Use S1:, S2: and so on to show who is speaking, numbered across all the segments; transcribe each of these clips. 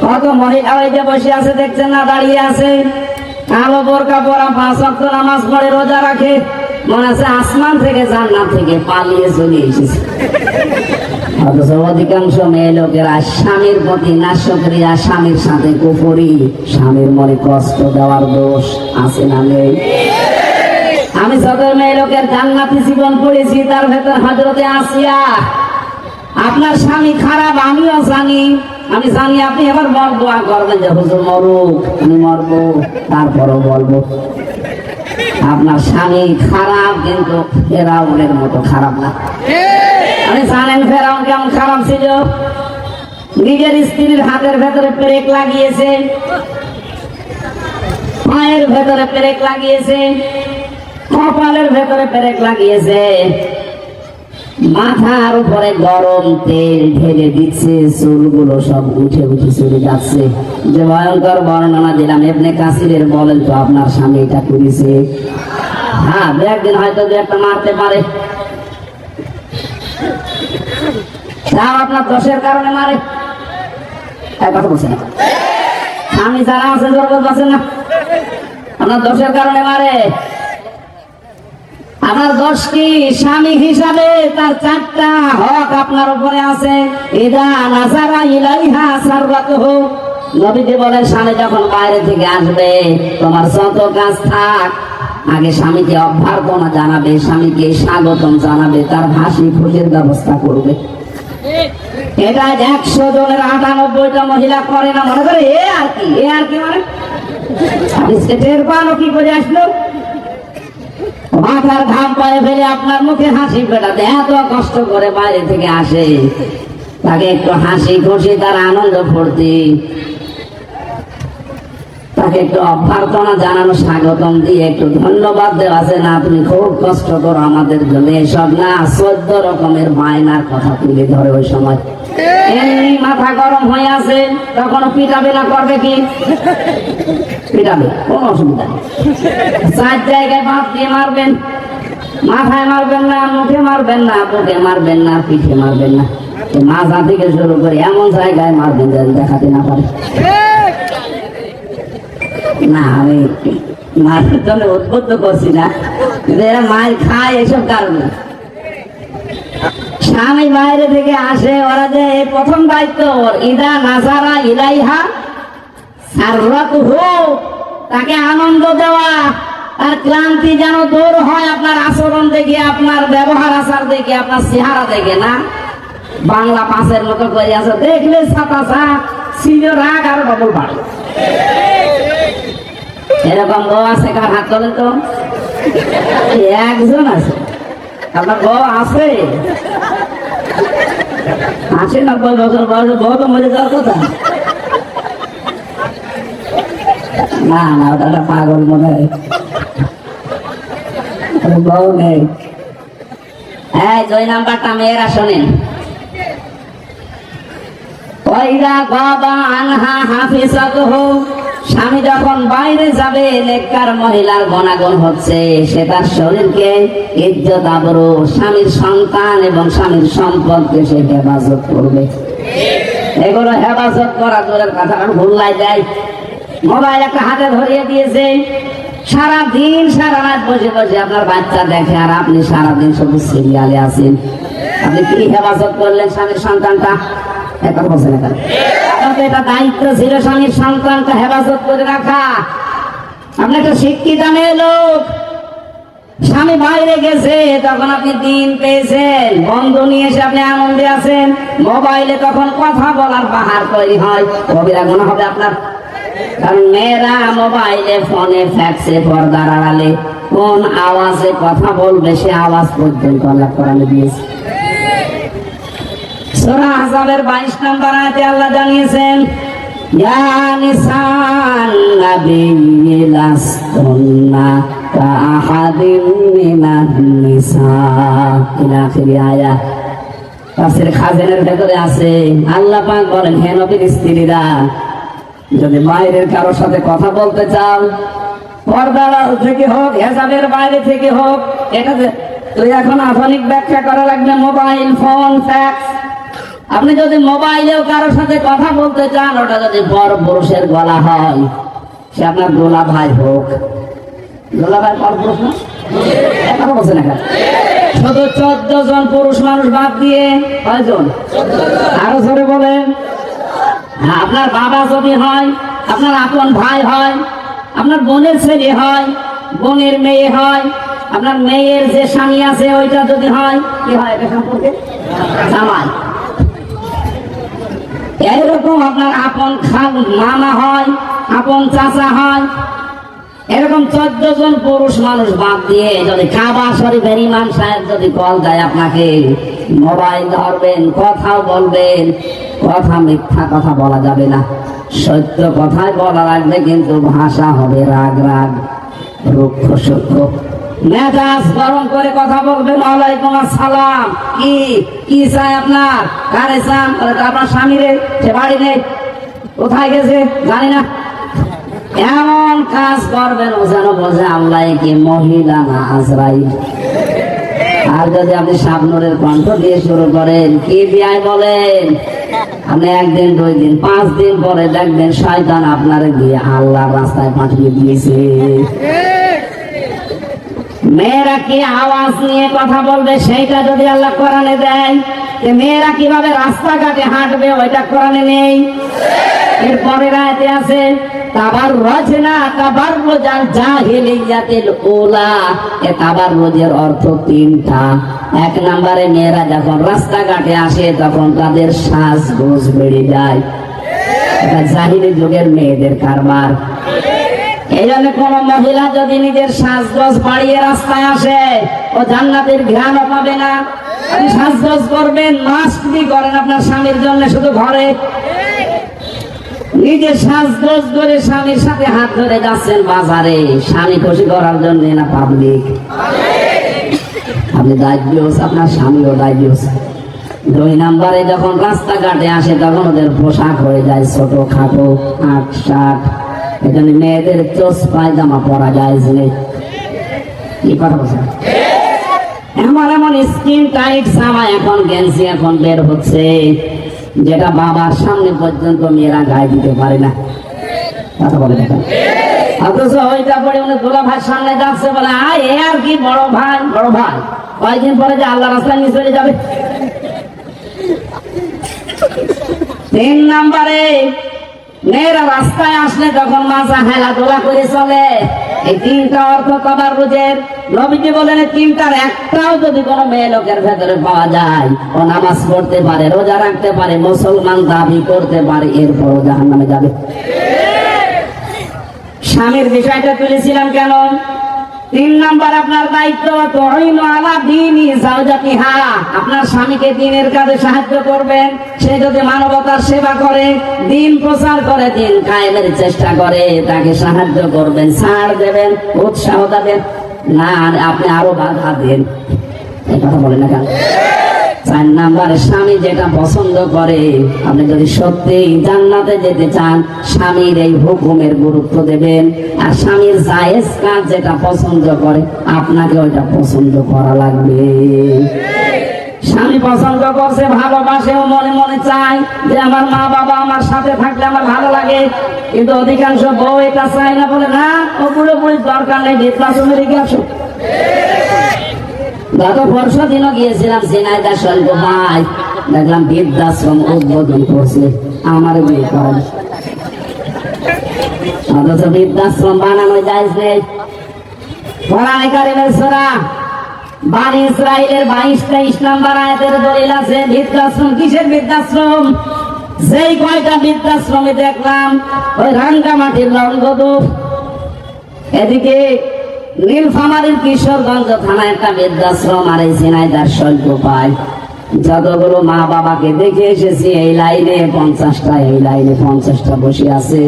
S1: কত মহিলা ওই যে বসে আছে দেখছেন না, দাঁড়িয়ে আছে, কালো বোরকা পরা, 5 ওয়াক্ত নামাজ পড়ে, রোজা রাখে, মনে আছে আসমান থেকে জান্নাত থেকে পালিয়ে চলে এসেছে। অথচ অধিকাংশ মেয়ে লোকেরা স্বামীর প্রতি নাশকরিয়া, স্বামীর সাথে কুফরি, স্বামীর মনে কষ্ট দেওয়ার দোষ আছে না নেই? আমি যত মেয়ে লোকের জান্নাতি জীবন পড়েছি, তার ভেতর হযরতে আসিয়া। আপনার স্বামী খারাপ আমিও জানি, আমি জানি। আপনি এবার বড় দোয়া করবেন যে হুজুর মরুক, আমি মরবো, তারপরও বলবো আপনার স্বামী খারাপ, কিন্তু ফেরাউনের মতো খারাপ না। আপনি জানেন ফেরাউন কেমন খারাপ ছিল? নিজের স্ত্রীর হাতের ভেতরে পেরেক লাগিয়েছে, পায়ের ভেতরে পেরেক লাগিয়েছে, কপালের ভেতরে পেরেক লাগিয়েছে, মাথার উপরে গরম তেল ঢেলে দিচ্ছে, চুলগুলো সব উঠে উঠে চলে যাচ্ছে। যে ভয়ঙ্কর বর্ণনা দিলাম, ইবনে কাসিরের বলেন তো আপনার স্বামী এটা করেছে? হ্যাঁ, একদিন হয়তো দু একটা মারতে পারে, তাও আপনার দোষের কারণে মারে। কথা বলছে না, স্বামী যারা আছে জোর বলছেন না, আপনার দোষের কারণে মারে। আমার দোষ কি? স্বামী হিসাবে তার 4টা হক আপনার উপরে আছে। ইদা নাজারা ইলাইহা সাররাতুহু, নবীজি বলেন স্বামী যখন বাইরে থেকে আসবে, তোমার যত কাজ থাক, আগে স্বামীকে অভ্যর্থনা জানাবে, স্বামীকে স্বাগতম জানাবে, তার হাসি খুশির ব্যবস্থা করবে। এটা 100 জনের 98টা মহিলা করে না, মনে করে এ আর কি, এ আর কি, মানে টের পানো কি করে আসলো? মাথার ঘাম পায়ে ফেলে আপনার মুখে হাসি ফোটাতে এত কষ্ট করে বাইরে থেকে আসে, তাকে একটু হাসি খুশি, তার আনন্দ ফুর্তি, তাকে একটু অভ্যর্থনা জানানো, স্বাগতম দিয়ে একটু ধন্যবাদ দেওয়া আছে, না তুমি খুব কষ্ট করো আমাদের জন্য, এসব না 14 রকমের বায়নার কথা তুলে ধরে ওই সময়। এমনি মাথা গরম হয়ে আছে, তখন পিটাবে না, করবে কি? পিটাবে, কোনো অসুবিধা নেই। 4 জায়গায় বাদ দিয়ে মারবেন, মাথায় মারবেন না, মুখে মারবেন না, বুকে মারবেন না, পিঠে মারবেন না, মাথা থেকে শুরু করে এমন জায়গায় মারবেন যেন দেখাতে না পারে। না, আমি মায়ের জন্য উদ্বুদ্ধ করছি না, এরা মায়ের খায় এসব কারণে। স্বামী বাইরে থেকে আসে, ওরা যে প্রথম দায়িত্ব, ইদা নাজারা ইলাইহা সাররাতুহু, তাকে আনন্দ দেওয়া, তার ক্লান্তি যেন দূর হয় আপনার আচরণ দেখে, আপনার ব্যবহার আচার দেখে, আপনার চেহারা দেখে। না বাংলা পাঁচের মতো করে আছে, দেখলে ছাতা ছিল রাগ আর ডবল বাড়ে। এরকম বউ আছে কার? হাত তোলেন তো। একজন আছে, আপনার বউ আছে? 80-90 বছর বয়স বউ তো মরে যাওয়ার কথা। না না, ওটা পাগল মনে হয়, বউ নেই। হ্যাঁ, 2 নাম্বারটা মেয়েরা শোনেন। ওয়াইদা বাবা আনহা হাফিজাতুহু, স্বামী যখন বাইরে যাবে, নেককার মহিলার গণাগণ হচ্ছে, সে তার শরীরকে ইজ্জত আবরু, স্বামীর সন্তান এবং স্বামীর সম্পদকে সে হেফাজত করবে। এগুলো হেফাজত করা দূরের কথা, ভুলাই যায়। মোবাইল একটা হাতে ধরিয়ে দিয়েছে, সারাদিন সারা রাত বসে বসে আপনার বাচ্চা দেখে, আর আপনি সারাদিন শুধু সিরিয়ালে আছেন। আপনি কি হেফাজত করলেন স্বামীর সন্তানটা? এখন বলছেন না, এটা দায়িত্ব ছিল স্বামীর সন্তানটা হেফাজত করে রাখা। আপনি একটা শিক্ষিত মেয়ে লোক, স্বামী বাইরে গেছে, তখন আপনি দিন পেয়েছেন, বন্ধু নিয়ে এসে আপনি আনন্দে আছেন, মোবাইলে তখন কথা বলার পাহাড় তৈরি হয়, কবিরা গুনাহ হবে আপনার। কারণ মেয়েরা মোবাইলে, ফোনে, ফ্যাক্সে, পর্দার আড়ালে কোন আওয়াজে কথা বলবে, সে আওয়াজ পর্যন্ত আল্লাহ কোরআনে দিয়েছে। সূরা আহজাবের 22 নম্বর আয়াতে আল্লাহ জানিয়েছেন, ইয়া নিসান নাবিয়্যি লাস্তুন্না কাআহাদিম মিনান নিসা, ইলা আখিরি আয়াত। তাফসীর খাজানের ভেতরে আছে, আল্লাহ পাক বলেন, হে নবীর স্ত্রীরা, যদি বাইরের কারোর সাথে কথা বলতে চাও, পর্দার থেকে হোক, হেজাবের বাইরে থেকে হোক, এটা তুই এখন আধুনিক ব্যাখ্যা করা লাগবে, মোবাইল ফোন, ফ্যাক্স, আপনি যদি মোবাইলেও কারোর সাথে কথা বলতে চান, ওটা যদি বড় পুরুষের গলা হয়, সে আপনার গোলা ভাই হোক। গোলা ভাই বড় পুরুষ না? কথা বলছেন না? শুধু 14 জন পুরুষ মানুষ বাদ দিয়ে কয়জন? আরো জোরে বলেন। আপনার বাবা যদি হয়, আপনার আপন ভাই হয়, আপনার বোনের ছেলে হয়, বোনের মেয়ে হয়, আপনার মেয়ের যে স্বামী আছে ওইটা যদি হয়, কি হয় এটা সম্পর্কে? জামাই। এরকম আপনার আপন মামা হয়, আপন চাচা হয়। এরকম 14 জন পুরুষ মানুষ বাদ দিয়ে যদি কাবা শরীফের ইমাম সাহেব যদি কল দেয় আপনাকে, মোবাইল ধরবেন, কথাও বলবেন। কথা মিথ্যা কথা বলা যাবে না, সত্য কথাই বলা লাগবে, কিন্তু ভাষা হবে রাগ রাগ, রুক্ষ সূক্ষ্ম। মেজাজ গরম করে কথা বলবেন। ওয়ালাইকুম আসসালাম। কি চাই আপনার? কারে চান? আপনার স্বামীরে, সে বাড়ি নেই, কোথায় গেছে জানি না। এমন কাজ করবেন ও যেন বোঝে আল্লাহ কি মহিলা না আজরাইল। আর যদি আপনি শাবনুরের কণ্ঠ দিয়ে শুরু করেন, কি বিয়াই বলেন, আপনি 1 দিন 2 দিন 5 দিন পরে দেখবেন শয়তান আপনারে দিয়ে আল্লাহর রাস্তায় পাঠিয়ে দিয়েছে। মেয়েরা কি আওয়াজ নিয়ে কথা বলবে সেইটা যদি আল্লাহ কোরআনে দেয়, মেয়েরা কিভাবে রাস্তাঘাটে হাঁটবে ওইটা কোরআনে নেই। এরপরে আয়াতে আছে তাবাররুজনা তাবাররুজাল জাহিলিয়াতিল উলা। এ তাবাররুজের অর্থ 3টা। 1 নম্বরে মেয়েরা যখন রাস্তাঘাটে আসে তখন তাদের সাজগোজ বেড়ে যায়। এটা জাহিলি যুগের মেয়েদের কারবার। এই জন্য কোন মহিলা যদি নিজের সাজগোজ বাড়িয়ে রাস্তায় আসে, ও জান্নাতের ঘ্রাণও পাবে না। আপনি সাজগোজ করবেন, মাস্ক দিয়ে করেন আপনার স্বামীর জন্য, শুধু ঘরে নিজের সাজগোজ করে স্বামীর সাথে হাত ধরে যাচ্ছেন বাজারে, স্বামী খুশি করার জন্য না পাবলিক? আপনি দায়িত্ব, আপনার স্বামীও দায়িত্ব। 2 নম্বরে যখন রাস্তাঘাটে আসে তখন ওদের পোশাক হয়ে যায় ছোট খাটো, 8-60। এখানে মেয়েদের চোস পায়জামা পরা যায় যে, কি কথা বলছেন? এমন এমন স্কিন টাইট জামা এখন গেঞ্জি এখন বের হচ্ছে, যেটা বাবার সামনে পর্যন্ত মেয়েরা গায়ে দিতে পারে না। কথা বলে দেখেন। অথচ ওইটা পরে উনি দুলা ভাই সামনে যাচ্ছে, বলে এ আর কি বড় ভাই, বড় ভাই। কয়েকদিন পরে যে আল্লাহ রাস্তায় নিয়ে চলে যাবে। 3 নম্বরে মেয়েরা রাস্তায় আসলে তখন মাজা হেলাধুলা করে চলে। এই 3টা অর্থ তাবাররুজের। নবীজি বলেন 3টার একটাও যদি কোনো মেয়ে লোকের ভেতরে পাওয়া যায়, ও নামাজ পড়তে পারে, রোজা রাখতে পারে, মুসলমান দাবি করতে পারে, এরপরও জাহান্নামে যাবে। স্বামীর বিষয়টা তুলেছিলাম কেন? 3 নাম্বার আপনার দায়িত্ব, তুইনু আলা দীনি যাওজাতিহা। আপনার স্বামীকে দ্বীনের কাজে সাহায্য করবেন। সে যদি মানবতার সেবা করে, দ্বীন প্রচার করে, দ্বীন কায়েমের চেষ্টা করে, তাকে সাহায্য করবেন, ছাড় দেবেন, উৎসাহ দেবেন না, আপনি আরো বাধা দেন। এই কথা বলেন না কেন? 4 নম্বরে স্বামী যেটা পছন্দ করে, আপনি যদি সত্যি জান্নাতে যেতে চান, স্বামীর এই হুকুমের গুরুত্ব দেবেন। আর স্বামীর জায়েজ কাজ যেটা পছন্দ করে, আপনাকে ওইটা পছন্দ করা লাগবে। স্বামী পছন্দ করছে, ভালোবাসে, ও মনে মনে চায় যে আমার মা বাবা আমার সাথে থাকলে আমার ভালো লাগে, কিন্তু অধিকাংশ বউ এটা চায় না, বলে না ও পুরোপুরি দরকার নেই, বৃদ্ধাশ্রমে রেখে আসো। গত পরশু দিনও গিয়েছিলাম ঝিনাইদহ শৈল ভাই, দেখলাম বৃদ্ধাশ্রম উদ্বোধন করছে, আমার বিয়ে করেন। অথচ বৃদ্ধাশ্রম বানানো যায় নেই। কোরআনে কারিমের সূরা বানি ইসরাইলের 22-23 নম্বর আয়াতের দলিল আছে বৃদ্ধাশ্রম। কিসের বৃদ্ধাশ্রম? যেই কয়টা বৃদ্ধাশ্রমে দেখলাম, ওই রাঙ্গামাটির লঙ্গদুপ, এদিকে নীলফামারীর কিশোরগঞ্জ থানায় একটা বৃদ্ধাশ্রম, আর এই ঝিনাইদহ শৈল পায়। যতগুলো মা বাবাকে দেখে এসেছি, এই লাইনে 50টা, এই লাইনে 50টা বসে আছে।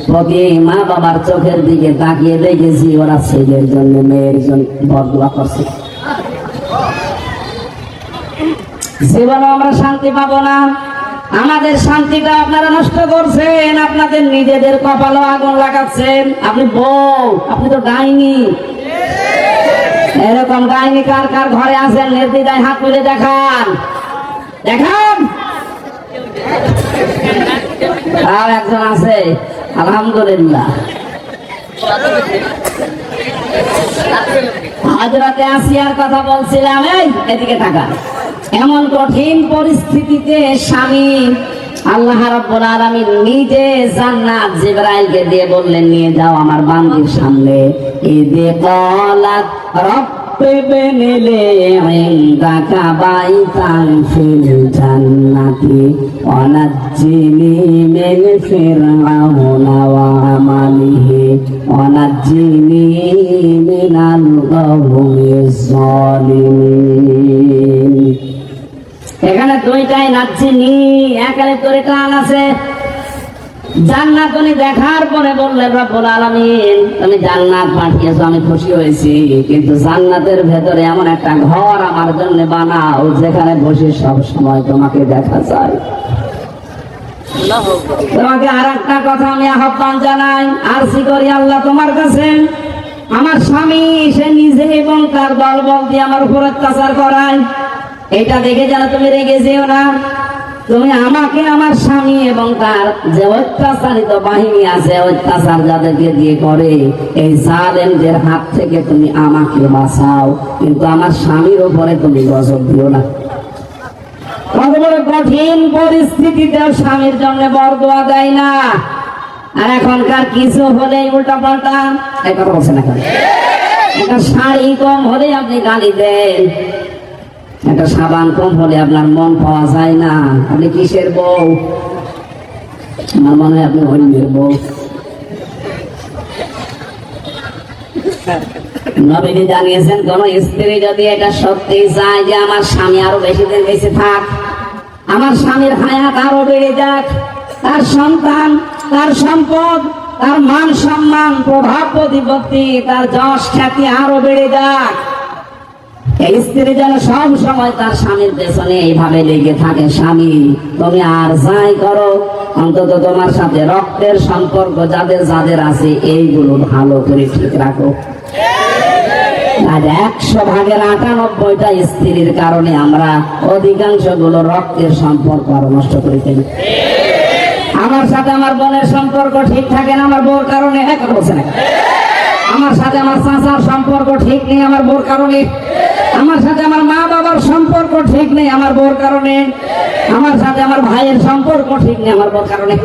S1: প্রতি মা বাবার চোখের দিকে তাকিয়ে দেখেছি ওরা ছেলের জন্য মেয়ের জন্য বদদোয়া করছে। জীবনে আমরা শান্তি পাবো না। আমাদের শান্তিটা আপনারা নষ্ট করছেন, আপনাদের নিজেদের কপালও আগুন লাগাচ্ছেন। আপনি বউ, আপনি তো ডাইনি। এরকম ডাইনি কার কার ঘরে আছেন? নির্দ্বিধায় হাত তুলে দেখান, দেখান। আর একজন আছে আলহামদুলিল্লাহ। হযরতে আসিয়ার কথা বলছিলাম, এই এদিকে তাকা। এমন কঠিন পরিস্থিতিতে স্বামী আল্লাহ রাব্বুল আলামিন নিজে জান্নাত জিবরাইলকে দিয়ে বললেন, নিয়ে যাও আমার বান্দির সামনে। ইদে ক্বালাত রাব্বি ইবনি লি ইনদাকা বাইতান ফিল জান্নাতি ওয়া নাজ্জিনি মিন ফিরআউনা ওয়া আমালিহি ওয়া নাজ্জিনি মিনাল কওমিজ জালিমিন। এখানে দুইটাই নাজ্জিনি, একালে করে টান আছে। জান্নাত উনি দেখার পরে বললেন, রব্বুল আলামিন তুমি জান্নাত পাঠিয়েছো, আমি খুশি হয়েছি, কিন্তু জান্নাতের ভেতরে এমন একটা ঘর আমার জন্য বানাও যেখানে বসে সব সময় তোমাকে দেখা যায়। তোমাকে আর একটা কথা আমি আহ্বান জানাই, আরজি করি আল্লাহ তোমার কাছে, আমার স্বামী সে নিজে এবং তার দলবল দিয়ে আমার উপর অত্যাচার করায়, এটা দেখে যেন তুমি রেগে যেও না। তুমি আমাকে, আমার স্বামী এবং তার যে অত্যাচারিত বাহিনী আছে, অত্যাচার যাদেরকে দিয়ে করে, এই জালেমদের হাত থেকে তুমি আমাকে বাঁচাও, কিন্তু আমার স্বামীর উপরে তুমি গজব দিও না। কত বড় কঠিন পরিস্থিতিতে স্বামীর জন্য বরদোয়া দেয় না, আর এখনকার কিছু হলে উল্টা পাল্টা কথা বলছে না। একটা শাড়ি কম হলে আপনি গালি দেন, একটা সাবান কম হলে আপনার মন পাওয়া যায় না। আপনি কিসের বউ? আমার মনে হয় আপনি অন্যের বউ। নবীজি জানিয়েছেন, কোন স্ত্রী যদি এটা সত্যি চায় যে আমার স্বামী আরো বেশি দিন বেঁচে থাক, আমার স্বামীর হায়াত আরো বেড়ে যাক, তার সন্তান, তার সম্পদ, তার মান সম্মান, প্রভাব প্রতিপত্তি, তার যশ খ্যাতি আরো বেড়ে যাক, এই স্ত্রী যেন সব সময় তার স্বামীর পেছনে এইভাবে লেগে থাকে, স্বামী তুমি আর যাই করো, অন্তত তোমার সাথে রক্তের সম্পর্ক যাদের যাদের আছে এইগুলো ভালো করে ঠিক রাখো। আর 100 ভাগের 98টা স্ত্রীর কারণে আমরা অধিকাংশ গুলো রক্তের সম্পর্ক আরো নষ্ট করে ফেলি। আমার সাথে আমার বোনের সম্পর্ক ঠিক থাকে না আমার বউর কারণে, এক বলছে না। আমার সাথে আমার চাচার সম্পর্ক ঠিক নেই আমার বউর কারণে, আমার সাথে আমার মা বাবার সম্পর্ক ঠিক নেই আমার বউর কারণে, আমার সাথে আমার ভাইয়ের সম্পর্ক ঠিক নেই আমার বউর কারণে।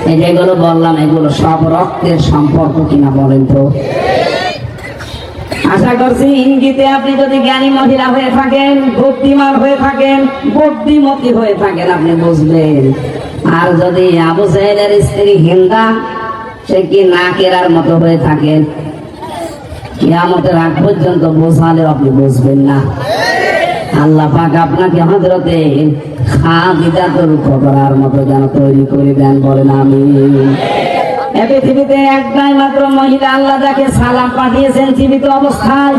S1: এই যেগুলো বললাম এগুলো সব রক্তের সম্পর্ক কিনা বলেন তো? আশা করছি ইঙ্গিতে আপনি যদি জ্ঞানী মহিলা হয়ে থাকেন, বুদ্ধিমান হয়ে থাকেন, বুদ্ধিমতী হয়ে থাকেন, আপনি বুঝবেন। আর যদি আবু জাহেলের স্ত্রী হিন্দা সে কি না কেরার মতো হয়ে থাকেন, কিয়ামতের আগ পর্যন্ত বোঝালে আপনি বুঝবেন না। আল্লাহ পাক আপনাকে হযরতে খাদিজাতুল কুবরার মতো যেন তৈরি করে দেন, বলেন আমিন। এই পৃথিবীতে একটাই মাত্র মহিলা আল্লাহ যাকে সালাম পাঠিয়েছেন জীবিত অবস্থায়।